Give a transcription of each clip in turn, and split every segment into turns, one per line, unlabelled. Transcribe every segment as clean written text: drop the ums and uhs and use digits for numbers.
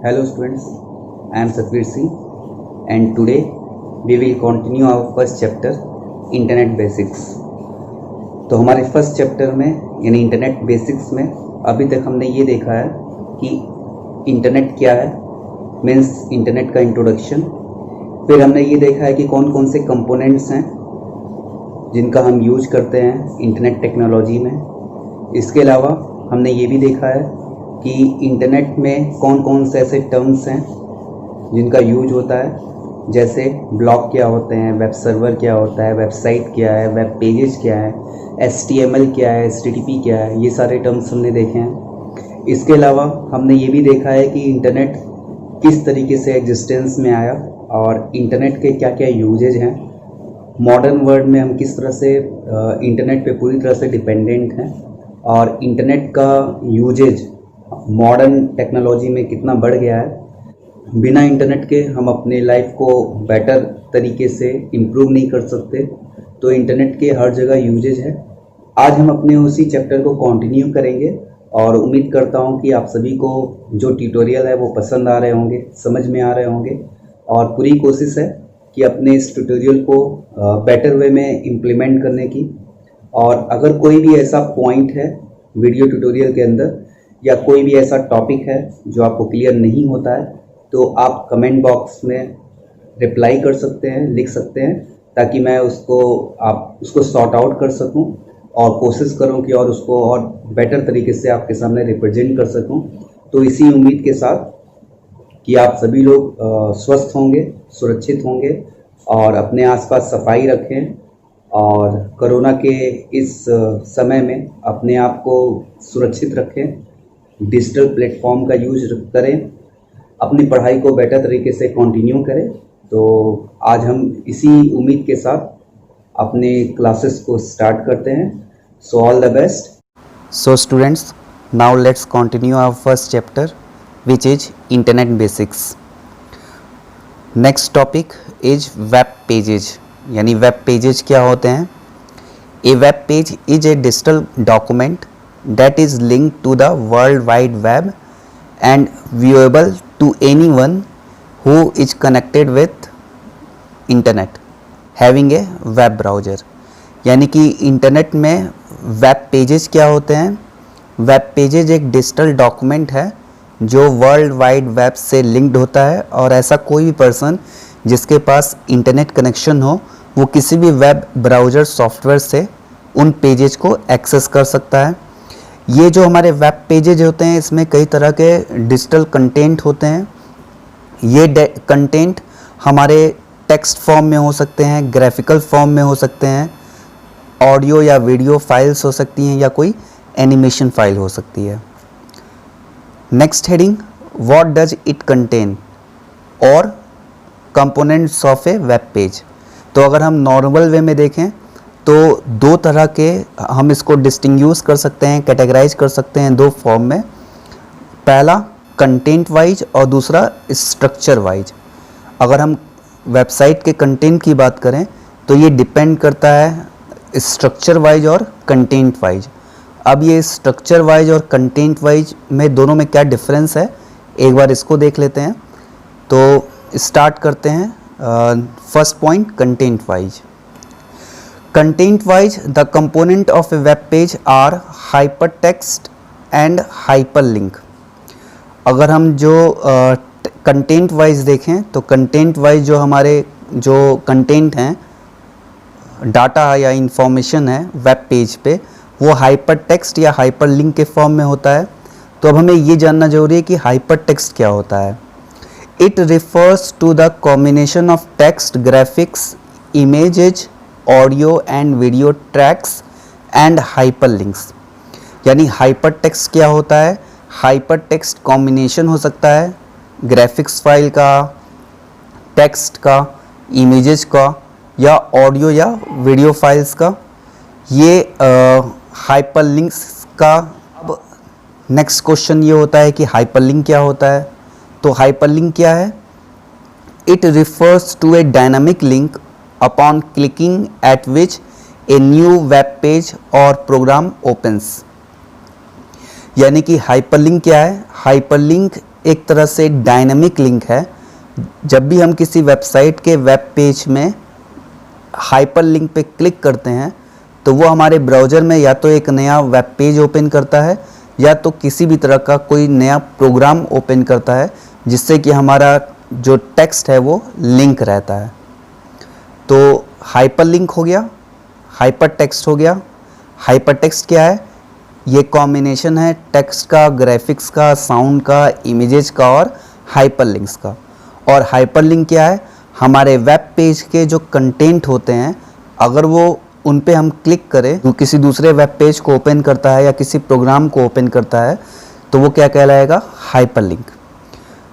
Hello students, I am Satvir Singh and today we will continue our first chapter Internet Basics। तो हमारे first chapter में यानी internet basics में अभी तक हमने ये देखा है कि इंटरनेट क्या है, मीन्स इंटरनेट का इंट्रोडक्शन। फिर हमने ये देखा है कि कौन कौन से कंपोनेंट्स हैं जिनका हम यूज करते हैं इंटरनेट टेक्नोलॉजी में। इसके अलावा हमने ये भी देखा है कि इंटरनेट में कौन कौन से ऐसे टर्म्स हैं जिनका यूज होता है, जैसे ब्लॉग क्या होते हैं, वेब सर्वर क्या होता है, वेबसाइट क्या है, वेब पेजेस क्या है, HTML क्या है, HTTP क्या है, ये सारे टर्म्स हमने देखे हैं। इसके अलावा हमने ये भी देखा है कि इंटरनेट किस तरीके से एग्जिस्टेंस में आया और इंटरनेट के क्या क्या यूजेज हैं। मॉडर्न वर्ल्ड में हम किस तरह से इंटरनेट पे पूरी तरह से डिपेंडेंट हैं और इंटरनेट का यूजेज मॉडर्न टेक्नोलॉजी में कितना बढ़ गया है। बिना इंटरनेट के हम अपने लाइफ को बेटर तरीके से इम्प्रूव नहीं कर सकते, तो इंटरनेट के हर जगह यूजेज है। आज हम अपने उसी चैप्टर को कंटिन्यू करेंगे और उम्मीद करता हूं कि आप सभी को जो ट्यूटोरियल है वो पसंद आ रहे होंगे, समझ में आ रहे होंगे और पूरी कोशिश है कि अपने इस ट्यूटोरियल को बेटर वे में इम्प्लीमेंट करने की। और अगर कोई भी ऐसा पॉइंट है वीडियो ट्यूटोरियल के अंदर या कोई भी ऐसा टॉपिक है जो आपको क्लियर नहीं होता है, तो आप कमेंट बॉक्स में रिप्लाई कर सकते हैं, लिख सकते हैं, ताकि मैं उसको सॉर्ट आउट कर सकूं और कोशिश करूं कि और उसको और बेटर तरीके से आपके सामने रिप्रेजेंट कर सकूं। तो इसी उम्मीद के साथ कि आप सभी लोग स्वस्थ होंगे, सुरक्षित होंगे और अपने आसपास सफाई रखें और कोरोना के इस समय में अपने आप को सुरक्षित रखें, डिजिटल प्लेटफॉर्म का यूज करें, अपनी पढ़ाई को बेटर तरीके से कंटिन्यू करें। तो आज हम इसी उम्मीद के साथ अपने क्लासेस को स्टार्ट करते हैं। So all the best. So students, now let's continue our first chapter which is internet basics. Next topic is web pages. यानी वेब पेजेज क्या होते हैं। A web page is a digital document that is linked to the World Wide Web and viewable to anyone who is connected with internet having a web browser। यानी कि internet में web pages क्या होते हैं। Web pages एक digital document है जो world wide web से लिंक्ड होता है और ऐसा कोई भी पर्सन जिसके पास इंटरनेट कनेक्शन हो वो किसी भी वेब ब्राउज़र सॉफ्टवेयर से उन पेजेज को एक्सेस कर सकता है। ये जो हमारे वेब पेजेज होते हैं इसमें कई तरह के डिजिटल कंटेंट होते हैं। ये कंटेंट हमारे टेक्स्ट फॉर्म में हो सकते हैं, ग्राफिकल फॉर्म में हो सकते हैं, ऑडियो या वीडियो फाइल्स हो सकती हैं या कोई एनिमेशन फाइल हो सकती है। Next heading, what does it contain और components of a web page. तो अगर हम नॉर्मल वे में देखें तो दो तरह के हम इसको डिस्टिंग्यूश कर सकते हैं, कैटेगराइज कर सकते हैं दो फॉर्म में। पहला कंटेंट वाइज और दूसरा स्ट्रक्चर वाइज। अगर हम वेबसाइट के कंटेंट की बात करें तो ये डिपेंड करता है स्ट्रक्चर वाइज और कंटेंट वाइज। अब ये स्ट्रक्चर वाइज और कंटेंट वाइज में दोनों में क्या डिफरेंस है एक बार इसको देख लेते हैं। तो स्टार्ट करते हैं first point, content wise. Content wise, the component of a web page are hypertext and hyperlink। अगर हम जो कंटेंट वाइज देखें तो कंटेंट वाइज जो हमारे जो कंटेंट हैं, डाटा या इंफॉर्मेशन है वेब पेज पे, वो हाइपरटेक्स्ट या हाइपरलिंक के फॉर्म में होता है। तो अब हमें ये जानना जरूरी है कि हाइपरटेक्स्ट क्या होता है। It refers to the combination of text, graphics, images, audio and video tracks and hyperlinks. यानी हाइपरटेक्स्ट क्या होता है। हाइपरटेक्स्ट कॉम्बिनेशन हो सकता है ग्राफिक्स फाइल का, टेक्स्ट का, इमेजेस का या ऑडियो या वीडियो फाइल्स का। ये हाइपरलिंक्स का। अब नेक्स्ट क्वेश्चन ये होता है कि हाइपरलिंक क्या होता है। तो हाइपरलिंक क्या है। It refers to a dynamic link upon clicking at which a new web page or program opens। यानी कि हाइपरलिंक क्या है। हाइपरलिंक एक तरह से डायनामिक लिंक है। जब भी हम किसी वेबसाइट के वेब पेज में हाइपर लिंक पे क्लिक करते हैं तो वो हमारे ब्राउज़र में या तो एक नया वेब पेज ओपन करता है या तो किसी भी तरह का कोई नया प्रोग्राम ओपन करता है, जिससे कि हमारा जो टेक्स्ट है वो लिंक रहता है। तो हाइपर लिंक हो गया, हाइपर टेक्स्ट हो गया। हाइपर टेक्स्ट क्या है? ये कॉम्बिनेशन है टेक्स्ट का, ग्राफिक्स का, साउंड का, इमेजेस का और हाइपर लिंक्स का। और हाइपर लिंक क्या है? हमारे वेब पेज के जो कंटेंट होते हैं, अगर वो उन पे हम क्लिक करें तो किसी दूसरे वेब पेज को ओपन करता है या किसी प्रोग्राम को ओपन करता है तो वो क्या कहलाएगा? Hyper link.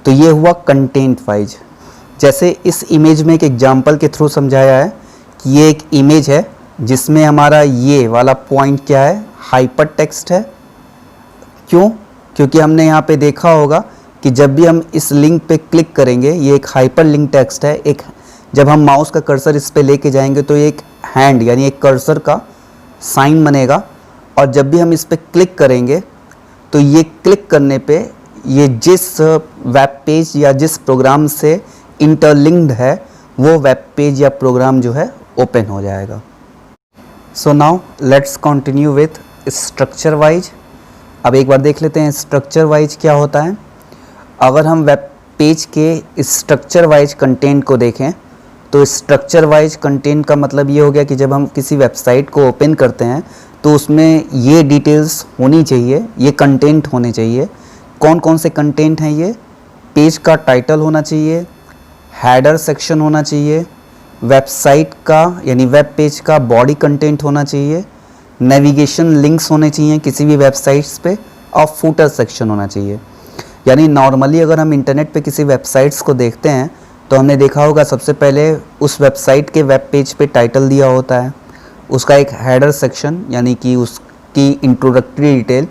तो ये हुआ कंटेंट वाइज। जैसे इस इमेज में एक एग्जांपल के थ्रू समझाया है कि ये एक इमेज है जिसमें हमारा ये वाला पॉइंट क्या है? हाइपर टेक्स्ट है। क्यों? क्योंकि हमने यहाँ पे देखा होगा कि जब भी हम इस लिंक पे क्लिक करेंगे, ये एक हाइपर लिंक टेक्स्ट है। एक जब हम माउस का कर्सर इस पे लेके जाएंगे तो एक हैंड यानी एक कर्सर का साइन बनेगा, और जब भी हम इस पे क्लिक करेंगे तो ये क्लिक करने पे ये जिस वेब पेज या जिस प्रोग्राम से इंटरलिंक्ड है वो वेब पेज या प्रोग्राम जो है ओपन हो जाएगा। सो now let's continue with structure wise. अब एक बार देख लेते हैं स्ट्रक्चर वाइज क्या होता है। अगर हम वेब पेज के स्ट्रक्चर वाइज कंटेंट को देखें तो स्ट्रक्चर वाइज कंटेंट का मतलब ये हो गया कि जब हम किसी वेबसाइट को ओपन करते हैं तो उसमें ये डिटेल्स होनी चाहिए, ये कंटेंट होने चाहिए। कौन कौन से कंटेंट हैं ये? पेज का टाइटल होना चाहिए, हेडर सेक्शन होना चाहिए, वेबसाइट का यानी वेब पेज का बॉडी कंटेंट होना चाहिए, नेविगेशन लिंक्स होने चाहिए किसी भी वेबसाइट्स पे, और फूटर सेक्शन होना चाहिए। यानी नॉर्मली अगर हम इंटरनेट पे किसी वेबसाइट्स को देखते हैं तो हमने देखा होगा सबसे पहले उस वेबसाइट के वेब पेज पे टाइटल दिया होता है, उसका एक हेडर सेक्शन यानी कि उसकी इंट्रोडक्टरी डिटेल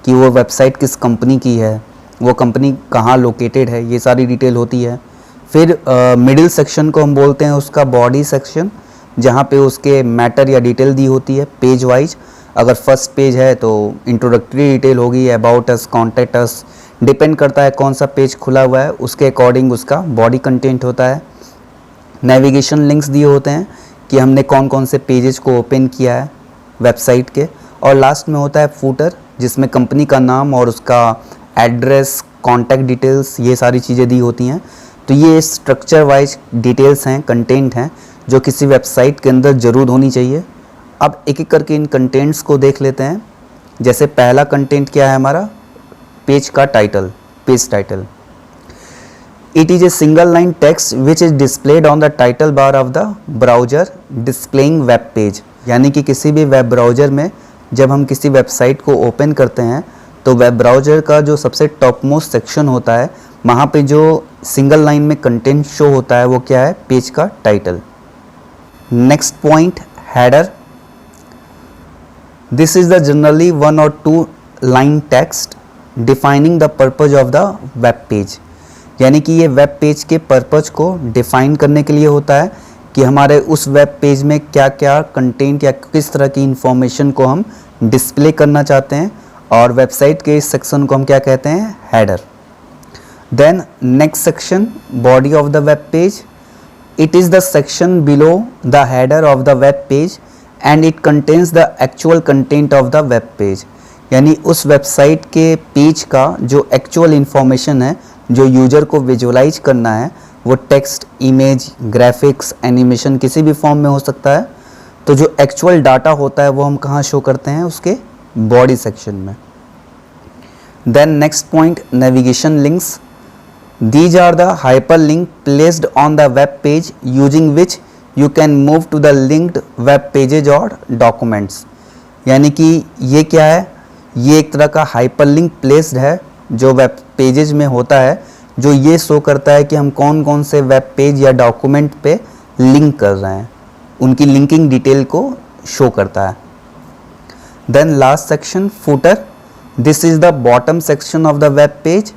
कि वो वेबसाइट किस कंपनी की है, वो कंपनी कहाँ लोकेटेड है, ये सारी डिटेल होती है। फिर मिडिल सेक्शन को हम बोलते हैं उसका बॉडी सेक्शन, जहाँ पे उसके मैटर या डिटेल दी होती है पेज वाइज। अगर फर्स्ट पेज है तो इंट्रोडक्टरी डिटेल होगी, about us, contact us, depend करता है कौन सा पेज खुला हुआ है उसके अकॉर्डिंग उसका बॉडी कंटेंट होता है। नेविगेशन लिंक्स दिए होते हैं कि हमने कौन कौन से पेजेस को ओपन किया है वेबसाइट के। और लास्ट में होता है फूटर, जिसमें कंपनी का नाम और उसका एड्रेस, कॉन्टैक्ट डिटेल्स, ये सारी चीज़ें दी होती हैं। तो ये स्ट्रक्चर वाइज डिटेल्स हैं, कंटेंट हैं जो किसी वेबसाइट के अंदर ज़रूर होनी चाहिए। अब एक एक करके इन कंटेंट्स को देख लेते हैं। जैसे पहला कंटेंट क्या है हमारा? पेज का title, page title. It is a single line text which is displayed on the title bar of the browser displaying web page. यानी कि किसी भी वेब ब्राउज़र में जब हम किसी वेबसाइट को ओपन करते हैं तो वेब ब्राउज़र का जो सबसे टॉप मोस्ट सेक्शन होता है, वहाँ पे जो सिंगल लाइन में कंटेंट शो होता है वो क्या है? पेज का title. Next point, header. This is the generally 1 or 2 line text defining the purpose of the web page. यानी कि ये वेब पेज के पर्पज को डिफाइन करने के लिए होता है कि हमारे उस वेब पेज में क्या क्या कंटेंट या किस तरह की इंफॉर्मेशन को हम डिस्प्ले करना चाहते हैं, और वेबसाइट के इस सेक्शन को हम क्या कहते हैं? Header. Then next section, body of the web page. It is the section below the header of the web page and it contains the actual content of the web page. यानी उस website के page का जो actual information है, जो user को visualise करना है, वो टेक्स्ट, इमेज, ग्राफिक्स, एनिमेशन किसी भी फॉर्म में हो सकता है। तो जो एक्चुअल डाटा होता है वो हम कहाँ शो करते हैं? उसके बॉडी सेक्शन में। Then next point, navigation links. These are the hyperlink placed on the web page using which you can move to the linked web pages और डॉक्यूमेंट्स। यानी कि ये क्या है? ये एक तरह का हाइपर लिंक प्लेस्ड है जो वेब पेजेज में होता है, जो ये शो करता है कि हम कौन कौन से वेब पेज या डॉक्यूमेंट पे लिंक कर रहे हैं, उनकी लिंकिंग डिटेल को शो करता है। Then last section, footer. This is the bottom section of the web page.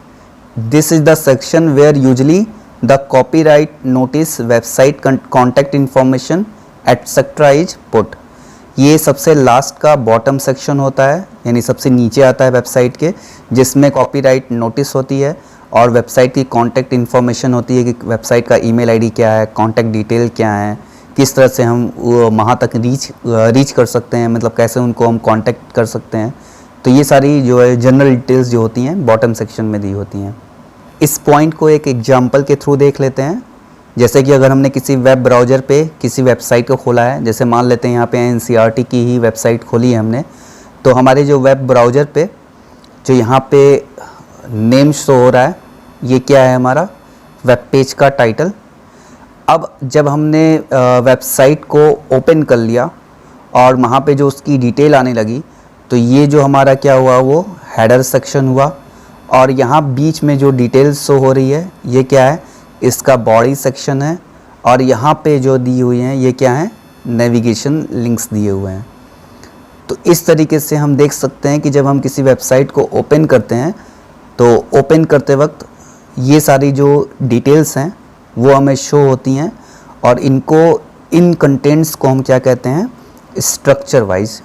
This is the section where usually the copyright notice, website contact information etcetera is put. ये सबसे last का bottom section होता है, यानी सबसे नीचे आता है वेबसाइट के, जिसमें कॉपीराइट नोटिस होती है और वेबसाइट की कॉन्टैक्ट इन्फॉर्मेशन होती है कि वेबसाइट का ईमेल आईडी क्या है, कॉन्टैक्ट डिटेल क्या है, किस तरह से हम वहाँ तक रीच कर सकते हैं, मतलब कैसे उनको हम कांटेक्ट कर सकते हैं। तो ये सारी जो है जनरल डिटेल्स जो होती हैं बॉटम सेक्शन में दी होती हैं। इस पॉइंट को एक एग्जांपल के थ्रू देख लेते हैं। जैसे कि अगर हमने किसी वेब ब्राउज़र पे किसी वेबसाइट को खोला है, जैसे मान लेते हैं यहाँ पे NCERT की ही वेबसाइट खोली है हमने, तो हमारे जो वेब ब्राउज़र पे जो यहाँ पे नेम शो हो रहा है, ये क्या है, हमारा वेब पेज का टाइटल। अब जब हमने वेबसाइट को ओपन कर लिया और वहाँ पे जो उसकी डिटेल आने लगी, तो ये जो हमारा क्या हुआ, वो हेडर सेक्शन हुआ। और यहाँ बीच में जो डिटेल्स शो हो रही है, ये क्या है, इसका बॉडी सेक्शन है। और यहाँ पे जो दी हुई हैं, ये क्या है, नेविगेशन लिंक्स दिए हुए हैं। तो इस तरीके से हम देख सकते हैं कि जब हम किसी वेबसाइट को ओपन करते हैं, तो ओपन करते वक्त ये सारी जो डिटेल्स हैं वो हमें शो होती हैं। और इन कंटेंट्स को हम क्या कहते हैं, स्ट्रक्चर वाइज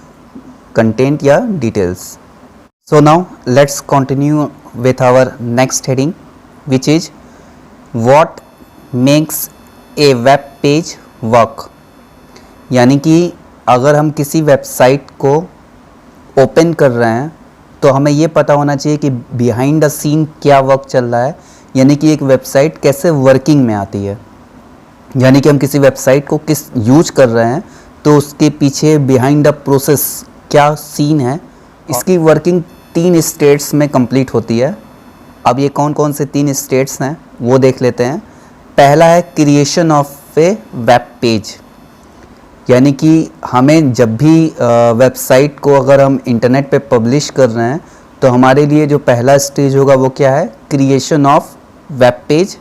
कंटेंट या details. So now let's continue with our next heading, which is what makes a web page work. यानी कि अगर हम किसी वेबसाइट को ओपन कर रहे हैं तो हमें ये पता होना चाहिए कि बिहाइंड द सीन क्या वर्क चल रहा है, यानी कि एक वेबसाइट कैसे वर्किंग में आती है। यानी कि हम किसी वेबसाइट को किस यूज कर रहे हैं तो उसके पीछे बिहाइंड द प्रोसेस क्या सीन है। इसकी वर्किंग 3 स्टेट्स में कंप्लीट होती है। अब ये कौन कौन से 3 स्टेट्स हैं वो देख लेते हैं। पहला है creation of a web page, यानी कि हमें जब भी वेबसाइट को अगर हम इंटरनेट पे पब्लिश कर रहे हैं तो हमारे लिए जो पहला स्टेज होगा वो क्या है, creation of web page.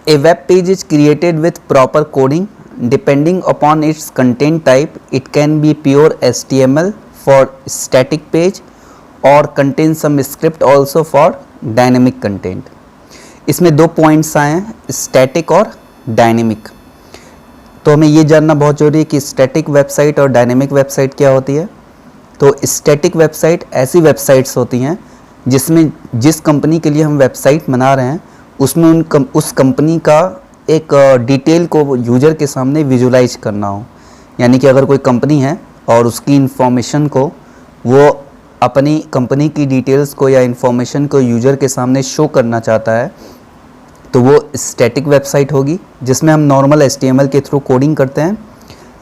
A web page is created with proper coding depending upon its content type. It can be pure HTML for static page और contain some script also for dynamic content. इसमें 2 points आए हैं, static और dynamic. तो हमें ये जानना बहुत ज़रूरी है कि स्टैटिक वेबसाइट और डायनेमिक वेबसाइट क्या होती है। तो स्टैटिक वेबसाइट ऐसी वेबसाइट्स होती हैं जिसमें जिस कंपनी के लिए हम वेबसाइट बना रहे हैं उसमें उस कंपनी का एक डिटेल को यूज़र के सामने विजुलाइज करना हो। यानी कि अगर कोई कंपनी है और उसकी इन्फॉर्मेशन को वो अपनी कंपनी की डिटेल्स को या इन्फॉर्मेशन को यूज़र के सामने शो करना चाहता है तो वो स्टैटिक वेबसाइट होगी जिसमें हम नॉर्मल HTML के थ्रू कोडिंग करते हैं।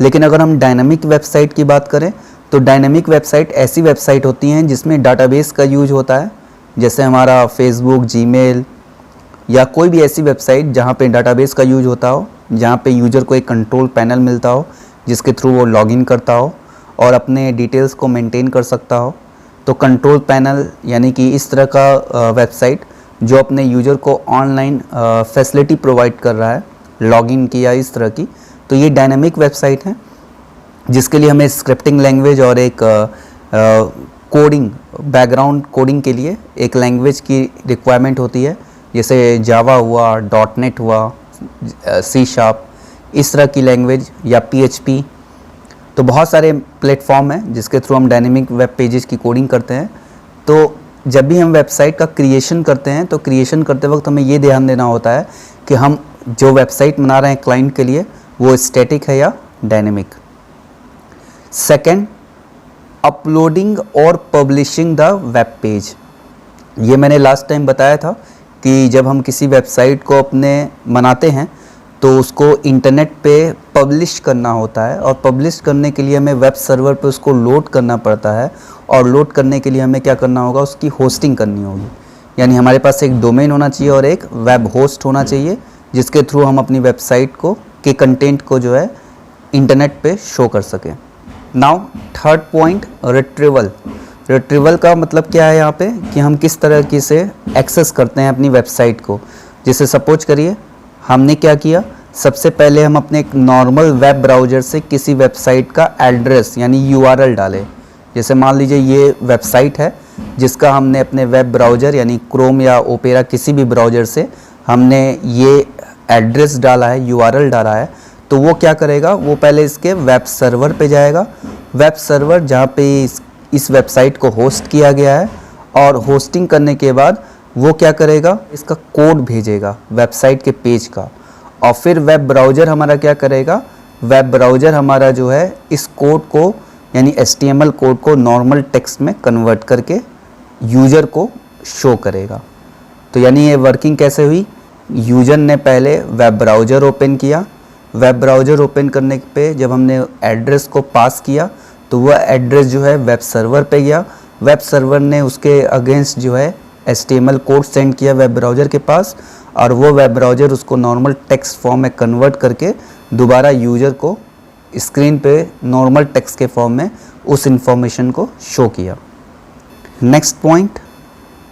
लेकिन अगर हम डायनामिक वेबसाइट की बात करें तो डायनामिक वेबसाइट ऐसी वेबसाइट होती हैं जिसमें डाटाबेस का यूज होता है, जैसे हमारा फेसबुक, जीमेल या कोई भी ऐसी वेबसाइट जहाँ पे डाटाबेस का यूज होता हो, जहाँ पे यूज़र को एक कंट्रोल पैनल मिलता हो जिसके थ्रू वो लॉगिन करता हो और अपने डिटेल्स को मेंटेन कर सकता हो। तो कंट्रोल पैनल यानी कि इस तरह का वेबसाइट जो अपने यूज़र को ऑनलाइन फैसिलिटी प्रोवाइड कर रहा है, लॉगिन की या इस तरह की, तो ये डायनामिक वेबसाइट है जिसके लिए हमें स्क्रिप्टिंग लैंग्वेज और एक कोडिंग, बैकग्राउंड कोडिंग के लिए एक लैंग्वेज की रिक्वायरमेंट होती है, जैसे जावा हुआ, .NET हुआ, C#, इस तरह की लैंग्वेज या PHP। तो बहुत सारे प्लेटफॉर्म हैं जिसके थ्रू हम डायनेमिक वेब पेजेस की कोडिंग करते हैं। तो जब भी हम वेबसाइट का क्रिएशन करते हैं तो क्रिएशन करते वक्त हमें ये ध्यान देना होता है कि हम जो वेबसाइट बना रहे हैं क्लाइंट के लिए वो स्टैटिक है या डायनेमिक। सेकंड, अपलोडिंग और पब्लिशिंग द वेब पेज। ये मैंने लास्ट टाइम बताया था कि जब हम किसी वेबसाइट को अपने बनाते हैं तो उसको इंटरनेट पे पब्लिश करना होता है और पब्लिश करने के लिए हमें वेब सर्वर पे उसको लोड करना पड़ता है और लोड करने के लिए हमें क्या करना होगा, उसकी होस्टिंग करनी होगी। यानी हमारे पास एक डोमेन होना चाहिए और एक वेब होस्ट होना चाहिए जिसके थ्रू हम अपनी वेबसाइट को के कंटेंट को जो है इंटरनेट पे शो कर सकें। Now third point, retrieval. Retrieval का मतलब क्या है यहाँ पे कि हम किस तरह से एक्सेस करते हैं अपनी वेबसाइट को। जैसे सपोज करिए हमने क्या किया, सबसे पहले हम अपने एक नॉर्मल वेब ब्राउज़र से किसी वेबसाइट का एड्रेस यानी URL डाले। जैसे मान लीजिए ये वेबसाइट है जिसका हमने अपने वेब ब्राउज़र यानी क्रोम या ओपेरा किसी भी ब्राउज़र से हमने ये एड्रेस डाला है, URL डाला है। तो वो क्या करेगा, वो पहले इसके वेब सर्वर पे जाएगा। वेब सर्वर जहाँ पे इस वेबसाइट को होस्ट किया गया है और होस्टिंग करने के बाद वो क्या करेगा, इसका कोड भेजेगा वेबसाइट के पेज का, और फिर वेब ब्राउज़र हमारा क्या करेगा, वेब ब्राउज़र हमारा जो है इस कोड को यानी HTML कोड को नॉर्मल टेक्स्ट में कन्वर्ट करके यूज़र को शो करेगा। तो यानी ये वर्किंग कैसे हुई, यूज़र ने पहले वेब ब्राउज़र ओपन किया, वेब ब्राउज़र ओपन करने पे जब हमने एड्रेस को पास किया तो वह एड्रेस जो है वेब सर्वर पे गया, वेब सर्वर ने उसके अगेंस्ट जो है HTML कोड सेंड किया वेब ब्राउज़र के पास, और वो वेब ब्राउज़र उसको नॉर्मल टेक्स्ट फॉर्म में कन्वर्ट करके दोबारा यूज़र को स्क्रीन पे नॉर्मल टेक्स्ट के फॉर्म में उस इंफॉर्मेशन को शो किया। Next point,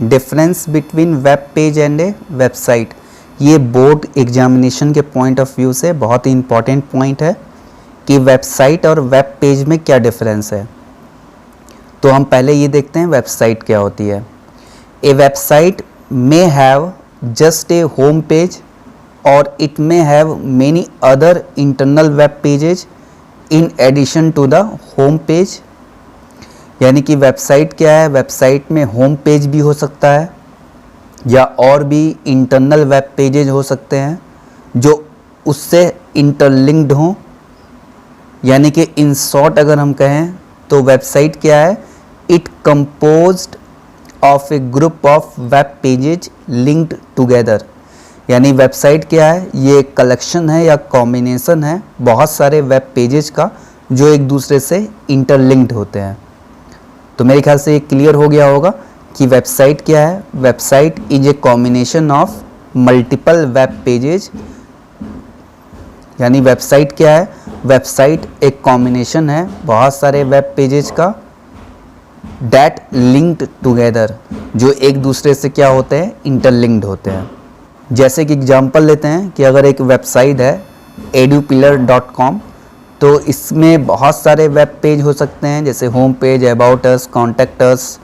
difference between web page and A website. ये बोर्ड एग्जामिनेशन के पॉइंट ऑफ व्यू से बहुत ही इंपॉर्टेंट पॉइंट है कि वेबसाइट और वेब पेज में क्या डिफरेंस है। तो हम पहले ये देखते हैं वेबसाइट क्या होती है। A website may have just a home page और it may have many other internal web pages in addition to the home page. यानी कि वेबसाइट क्या है, वेबसाइट में होम पेज भी हो सकता है या और भी इंटरनल वेब पेजेज हो सकते हैं जो उससे इंटरलिंक्ड हों। यानी कि इन शॉर्ट अगर हम कहें तो वेबसाइट क्या है, it composed of A group of web pages linked together. यानी वेबसाइट क्या है, ये कलेक्शन है या कॉम्बिनेशन है बहुत सारे वेब पेजेज का जो एक दूसरे से इंटरलिंक्ड होते हैं। तो मेरे ख्याल से ये क्लियर हो गया होगा कि वेबसाइट क्या है। Website is a combination of multiple web pages. यानी वेबसाइट क्या है, वेबसाइट एक कॉम्बिनेशन है बहुत सारे वेब पेजेज का दैट लिंक्ड टुगेदर, जो एक दूसरे से क्या होते हैं, इंटरलिंक्ड होते हैं। जैसे कि एग्जांपल लेते हैं कि अगर एक वेबसाइट है edupillar.com, तो इसमें बहुत सारे वेब पेज हो सकते हैं जैसे home page, about us, contact us,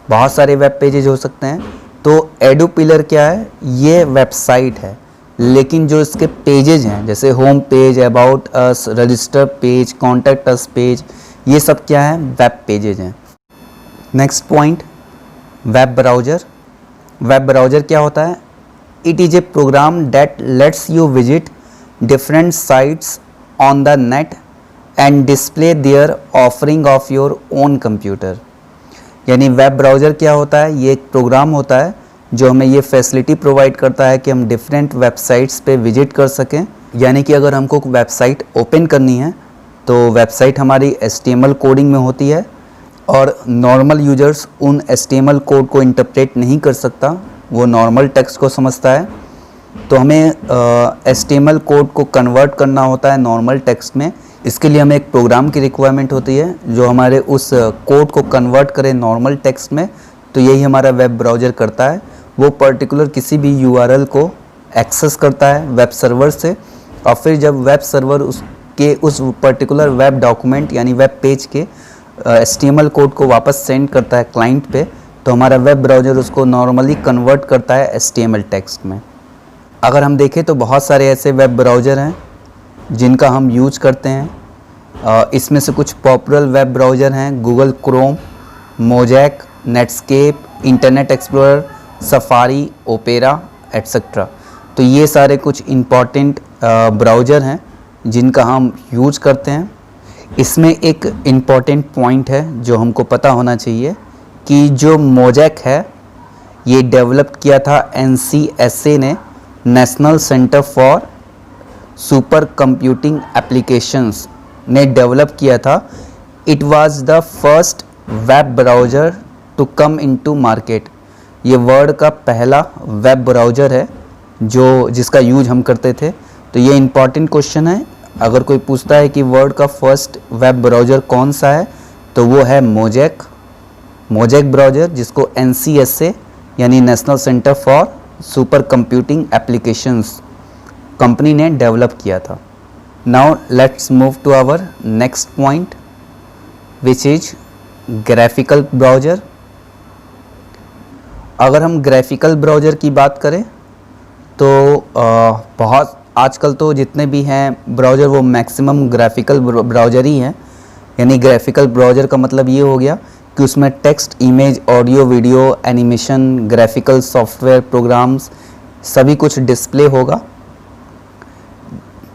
बहुत सारे वेब पेजेज हो सकते हैं। तो एडुपिलर क्या है, ये वेबसाइट है, लेकिन जो इसके पेजेज हैं जैसे home page, about us, register page, contact us page, ये सब क्या है, वेब पेजेज हैं। Next point, web browser. Web browser क्या होता है, it is a program that lets you visit different sites on the net and display their offering of your own computer. यानी web browser क्या होता है, ये एक प्रोग्राम होता है जो हमें ये फैसिलिटी प्रोवाइड करता है कि हम डिफरेंट वेबसाइट्स पे विजिट कर सकें। यानी कि अगर हमको वेबसाइट ओपन करनी है तो वेबसाइट हमारी HTML कोडिंग में होती है और नॉर्मल यूजर्स उन HTML कोड को इंटरप्रेट नहीं कर सकता, वो नॉर्मल टेक्स्ट को समझता है। तो हमें HTML कोड को कन्वर्ट करना होता है नॉर्मल टेक्स्ट में। इसके लिए हमें एक प्रोग्राम की रिक्वायरमेंट होती है जो हमारे उस कोड को कन्वर्ट करे नॉर्मल टेक्स्ट में। तो यही हमारा वेब ब्राउज़र करता है, वो पर्टिकुलर किसी भी URL को एक्सेस करता है वेब सर्वर से, और फिर जब वेब सर्वर उसके उस पर्टिकुलर वेब डॉक्यूमेंट यानी वेब पेज के HTML कोड को वापस सेंड करता है क्लाइंट पे, तो हमारा वेब ब्राउज़र उसको नॉर्मली कन्वर्ट करता है HTML टेक्स्ट में। अगर हम देखें तो बहुत सारे ऐसे वेब ब्राउज़र हैं जिनका हम यूज करते हैं। इसमें से कुछ पॉपुलर वेब ब्राउज़र हैं Google Chrome, mosaic, Netscape, internet explorer, safari, opera etcetera. तो ये सारे कुछ इम्पॉर्टेंट ब्राउज़र हैं जिनका हम यूज करते हैं। इसमें एक इम्पॉर्टेंट पॉइंट है जो हमको पता होना चाहिए कि जो मोजैक है ये डेवलप किया था NCSA ने, National Center for Supercomputing Applications ने डेवलप किया था। It was the first web browser to come into market. ये वर्ल्ड का पहला वेब ब्राउज़र है जो जिसका यूज हम करते थे। तो ये इम्पॉर्टेंट क्वेश्चन है, अगर कोई पूछता है कि वर्ल्ड का फर्स्ट वेब ब्राउज़र कौन सा है तो वो है मोजैक। मोजैक ब्राउज़र जिसको NCSA यानी National Center for Supercomputing Applications company ने डेवलप किया था। Now let's move to our next point which is graphical browser. अगर हम ग्राफिकल ब्राउज़र की बात करें तो बहुत आजकल तो जितने भी हैं ब्राउज़र वो मैक्सिमम ग्राफिकल ब्राउज़र ही हैं। यानी ग्राफिकल ब्राउज़र का मतलब ये हो गया कि उसमें text, image, audio, video, animation, graphical software, programs सभी कुछ डिस्प्ले होगा।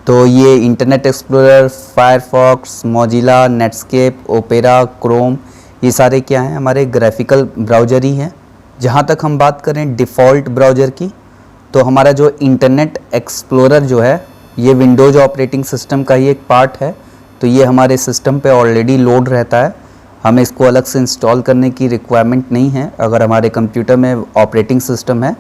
तो ये Internet Explorer, Firefox, Mozilla, Netscape, Opera, Chrome, ये सारे क्या हैं, हमारे ग्राफिकल ब्राउज़र ही हैं। जहाँ तक हम बात करें डिफ़ॉल्ट ब्राउज़र की, तो हमारा जो इंटरनेट एक्सप्लोरर जो है ये विंडोज़ ऑपरेटिंग सिस्टम का ही एक पार्ट है। तो ये हमारे सिस्टम पे ऑलरेडी लोड रहता है, हमें इसको अलग से इंस्टॉल करने की रिक्वायरमेंट नहीं है। अगर हमारे कंप्यूटर में ऑपरेटिंग सिस्टम है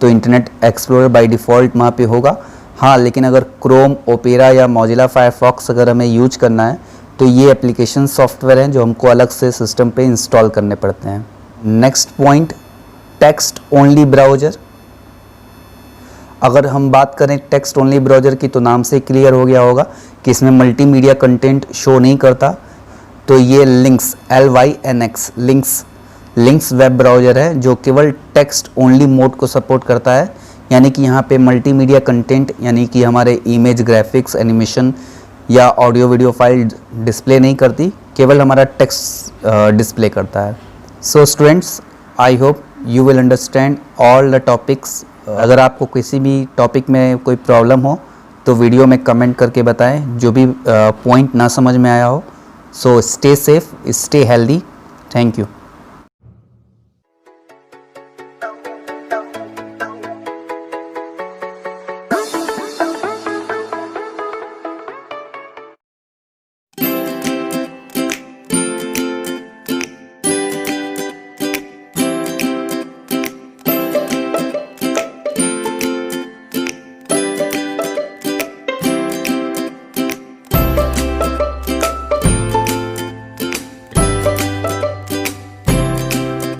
तो इंटरनेट एक्सप्लोरर बाय डिफ़ॉल्ट वहाँ पे होगा। हाँ, लेकिन अगर क्रोम, ओपेरा या मोजिला फायरफॉक्स अगर हमें यूज करना है तो ये एप्लीकेशन सॉफ्टवेयर हैं जो हमको अलग से सिस्टम पे इंस्टॉल करने पड़ते हैं। Next point, text only browser. अगर हम बात करें टेक्स्ट ओनली ब्राउज़र की तो नाम से क्लियर हो गया होगा कि इसमें मल्टीमीडिया कंटेंट शो नहीं करता। तो ये links, LYNX, links web browser है जो केवल टेक्स्ट ओनली मोड को सपोर्ट करता है, यानी कि यहाँ पे मल्टीमीडिया कंटेंट यानी कि हमारे इमेज, ग्राफिक्स, एनिमेशन या ऑडियो वीडियो फाइल डिस्प्ले नहीं करती, केवल हमारा टेक्स्ट डिस्प्ले करता है। So students, I hope you will understand all the topics. अगर आपको किसी भी टॉपिक में कोई प्रॉब्लम हो तो वीडियो में कमेंट करके बताएं, जो भी पॉइंट ना समझ में आया हो। So stay safe, stay healthy. Thank you.